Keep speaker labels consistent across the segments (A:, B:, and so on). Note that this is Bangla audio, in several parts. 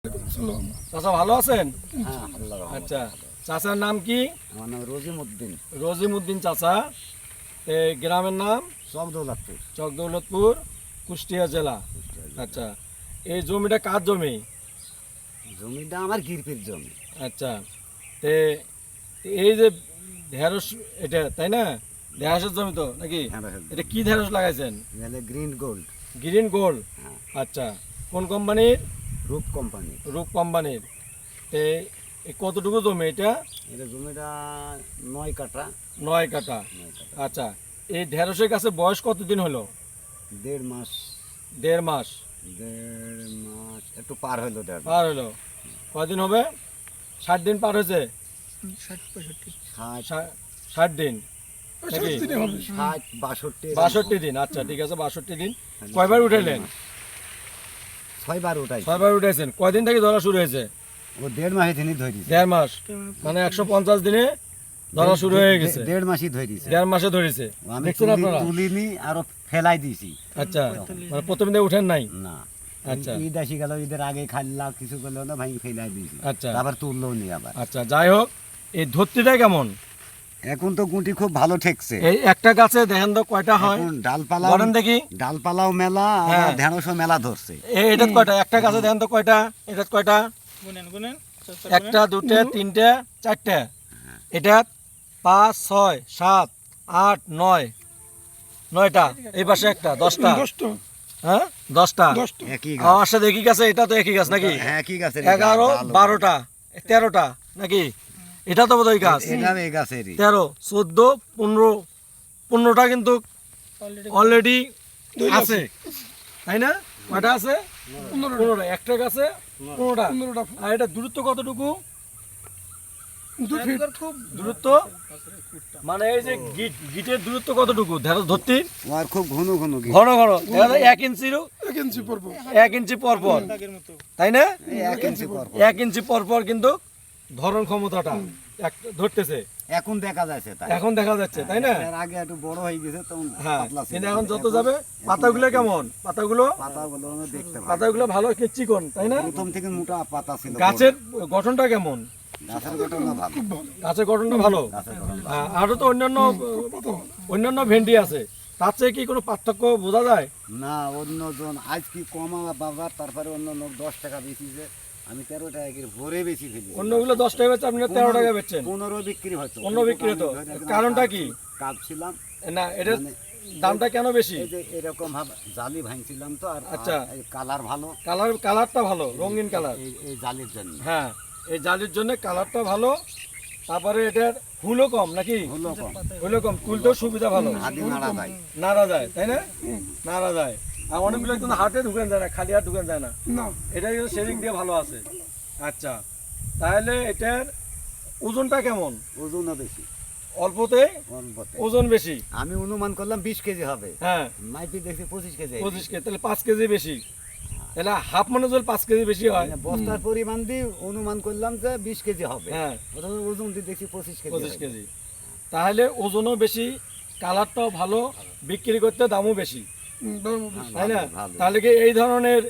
A: চাচা ভালো আছেন?
B: হ্যাঁ, আল্লাহর রহমতে।
A: আচ্ছা, চাচার নাম কি?
B: আমার নাম রজিমউদ্দিন,
A: রজিমউদ্দিন চাচা। এই গ্রামের নাম
B: চকদৌলতপুর।
A: চকদৌলতপুর, কুষ্টিয়া জেলা। আচ্ছা, এই জমিটা কার জমি?
B: জমিটা আমার গিরপির জমি।
A: আচ্ছা, তে এই যে ঢেঁড়স, এটা তাই না? ঢেঁড়সের জমি তো নাকি? এটা কি ঢেঁড়স লাগাইছেন?
B: Green gold.
A: Green gold.
B: হ্যাঁ,
A: আচ্ছা, কোন কোম্পানির?
B: রূপ কোম্পানি।
A: রূপ কোম্পানির। এই কতটুকু জমি এটা?
B: এটা জমিটা 9 কাঠা।
A: 9 কাঠা।
B: 9 কাঠা।
A: আচ্ছা, এই ঢেঁড়সের গাছে বয়স কতদিন হলো?
B: 1.5 মাস।
A: 1.5 মাস।
B: 1.5 মাস একটু পার হলো।
A: পার হলো। কয়দিন হবে? 60 দিন পার হয়েছে? 60 দিন নাকি?
B: 62
A: দিন। আচ্ছা, ঠিক আছে, 62 দিন। কয়বার উঠাইলেন?
B: 6 বার উঠাই।
A: 6 বার উঠাইছেন। কয়দিন থেকে ধরা শুরু হয়েছে?
B: ও 1.5 মাসে তিনি ধরিছে।
A: 1.5 মাস, মানে 150 দিনে ধরা শুরু হয়ে গেছে।
B: 1.5 মাসই ধরিছে।
A: 1.5 মাসে ধরেছে।
B: আমি
A: দেখছেন আপনারা?
B: তুলিনি আর ফেলাই দিছি।
A: আচ্ছা, মানে প্রথম দিন উঠেন নাই?
B: না।
A: আচ্ছা।
B: ঈদ আসি গেল, ঈদের আগে খাইলা কিছু করলো না, ভাই ফেলাই দিয়েছি।
A: আচ্ছা।
B: আবার তুললো নি আবার।
A: আচ্ছা, যাই হোক, এই ধরতিটা কেমন?
B: এখন তো গুটি খুব ভালো ঠেকছে।
A: এই একটা গাছে দেখেন তো কয়টা হয়?
B: এখন ডালপালা
A: বলেন দেখি।
B: ডালপালাও মেলা,
A: হ্যাঁ।
B: আর ঢেঁড়সও মেলা ধরছে।
A: এটা কয়টা? একটা গাছে দেখেন তো কয়টা? এটা কয়টা? একটা, দুটা, তিনটা, চারটা। এটা 5, 6, 7, 8, 9, 9টা। এই পাশে একটা, 10টা। হ্যাঁ, 10টা।
B: একই
A: আমার সাথে একই গাছে, এটা তো একই গাছ নাকি?
B: হ্যাঁ, একই গাছের।
A: 11, 12টা, 13টা নাকি? এটা তো বোধহয় গাছ।
B: এটা এই গাছেরই।
A: 13, 14, 15, 15টা কিন্তু অলরেডি আছে, তাই না? কয়টা আছে? 15টা। একটা গাছে 15টা। আর এটা দূরত্ব কতটুকু? দূরত্ব মানে এই যে গিটের দূরত্ব কতটুকু ঢেঁড়স ধরতি?
B: আর খুব ঘন ঘন গিট।
A: ঘন ঘন 1 ইঞ্চিরও 1 ইঞ্চি পর পর, তাই না?
B: 1 ইঞ্চি পর পর।
A: 1 ইঞ্চি পর পর কিন্তু ধরন ক্ষমতাটা ধরতেছে।
B: এখন দেখা যাচ্ছে তাই।
A: এখন দেখা যাচ্ছে, তাই না?
B: এর আগে একটু বড় হয়ে গেছে, তখন
A: হ্যাঁ,
B: পাতলা ছিল।
A: কিন্তু এখন যত যাবে পাতাগুলো কেমন? পাতাগুলো
B: আমরা দেখতে পাই।
A: পাতাগুলো ভালো চিকন, তাই না?
B: প্রথম থেকে মোটা পাতা ছিল।
A: গাছের গঠনটা কেমন?
B: গাছের গঠন ভালো।
A: গাছের গঠনটা ভালো।
B: গাছের গঠন।
A: আরো তো অন্যান্য ভেন্ডি আছে, তার চেয়ে কি কোনো পার্থক্য বোঝা যায়?
B: না, অন্যজন আজ কি কমা বাজার, তারপরে অন্য লোক 10 টাকা বেশিছে, আমি 13 টাকা করে ভরে বেশি ফেলি।
A: অন্যগুলো 10 টাকা বেচছে, আপনি 13 টাকা বেচছেন।
B: 15 বিক্রি হতো।
A: অন্য বিক্রি হতো। কারণটা কি?
B: কাটছিলাম
A: না, এটার দামটা কেন বেশি?
B: এই যে এরকম ভাবে জালি ভাঙছিলাম তো, আর
A: আচ্ছা।
B: কালার ভালো।
A: কালারটা ভালো, রঙিন কালার।
B: এই জালির জন্য।
A: হ্যাঁ, এই জালির জন্য কালারটা ভালো। তারপরে এটার ফুলও কম নাকি?
B: হলো কম।
A: ফুলও কম, তুলতেও সুবিধা ভালো।
B: আদি নাড়া যায়।
A: নাড়া যায়, তাই না? নাড়া যায়। আর অনেকগুলো কিন্তু হাটে ঢুকেন যায় না, খালি হাত ঢুকেন যায় না। এটা কিন্তু শেডিং দিয়ে ভালো আছে। আচ্ছা, তাহলে এটার ওজনটা কেমন?
B: ওজনও বেশি।
A: অল্পতে
B: অল্পতে।
A: ওজন বেশি।
B: আমি অনুমান করলাম 20 কেজি হবে।
A: হ্যাঁ,
B: মাইপি দেখছি 25 কেজি।
A: 25 কেজি, তাহলে 5 কেজি বেশি। তাহলে হাফ মানে যদি 5 কেজি বেশি হয়,
B: মানে বস্তার পরিমাণ দিয়ে অনুমান করলাম যে 20 কেজি হবে।
A: হ্যাঁ,
B: অথচ ওজন দিয়ে দেখছি 25 কেজি।
A: 25 কেজি। তাহলে ওজনও বেশি, কালারটাও ভালো, বিক্রি করতে দামও বেশি, তাই না?
B: ভালো।
A: তাহলে কি এই ধরনের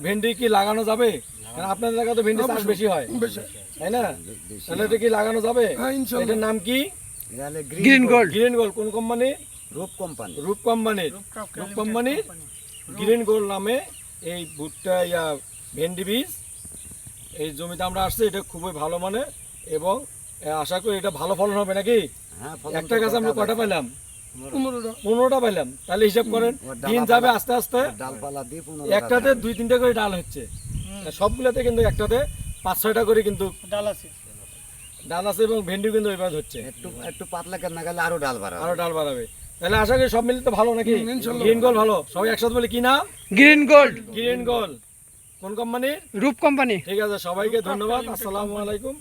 A: ভেন্ডি কি লাগানো যাবে? কারণ আপনার এলাকায় তো ভেন্ডি চাষ বেশি হয়, তাই না? তাহলে এটা কি লাগানো যাবে? এটার নাম কি?
B: Green gold.
A: Green gold. কোন কোম্পানি?
B: রূপ কোম্পানি।
A: রূপ কোম্পানির। রূপ কোম্পানির গ্রিন গোল্ড নামে এই ভুট্টা ভেন্ডি বীজ এই জমিতে আমরা আসছি। এটা খুবই ভালো মানের, এবং আশা করি এটা ভালো ফলন হবে নাকি?
B: হ্যাঁ,
A: একটা গাছে আমরা কয়টা পাইলাম? 15টা পাইলাম। তাহলে হিসাব করেন, দিন যাবে আস্তে আস্তে।
B: ডালপালা দিয়ে 15
A: একটাতে 2-3টা করে ডাল হচ্ছে। সবগুলোতে কিন্তু একটাতে 5-6টা করে কিন্তু ডাল আছে, এবং ভেন্ডি কিন্তু এবার হচ্ছে।
B: একটু একটু পাতলা কেন না গেলে আরো ডাল বাড়াবে।
A: আরো ডাল বাড়াবে। তাহলে আশা করি সব মিলিয়ে তো ভালো নাকি? গ্রিন গোল্ড ভালো। সবাই একসাথে বলে কি নাম?
C: Green gold,
A: green gold. কোন কোম্পানির?
C: রূপ কোম্পানি।
A: ঠিক আছে, সবাইকে ধন্যবাদ। আসসালামু আলাইকুম।